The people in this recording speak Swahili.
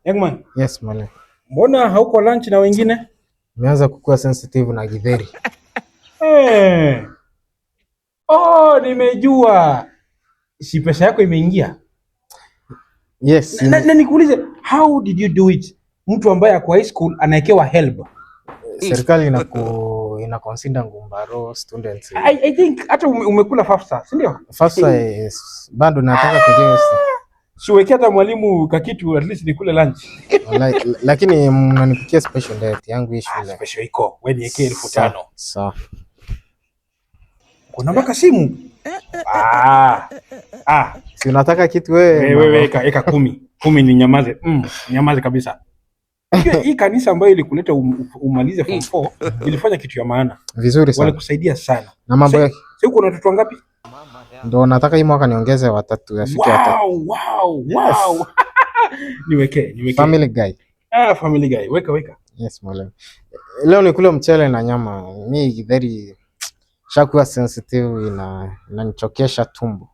Young man. Yes, mwalimu. Mbona hauko lunch na wengine? Nimeanza kukua sensitive na githeri. Oh, nimejua. Si pesa yako imeingia? Yes. Na nikuulize, how did you do it? Mtu ambaye ako high school anaekewa help. Serikali ina consider ngumbaro students. I think hata umekula FAFSA, si ndio? FAFSA bado nataka kujua. Siweke hata mwalimu kakitu at least nikule lunch. Lakini mnanipikia special diet yangu hii shule. Special iko. Wewe niwekee 5,000. Sawa. Kuna mpaka simu. Si unataka kitu wewe? Wewe eka 10. 10 ni nyamaze. Nyamaze kabisa. Hii kanisa ambayo ilikuleta umalize form 4 ilifanya kitu ya maana. Vizuri sana. Walikusaidia sana. Na mambo yake. Sasa uko na watoto wangapi? Ndio nataka hii mwaka niongeze watatu afike watatu. Wow. Niweke. Family guy. Family guy. Weka. Yes, mwalimu. Leo nikule mchele na nyama. Mimi very shakuwa sensitive inanichokesha tumbo.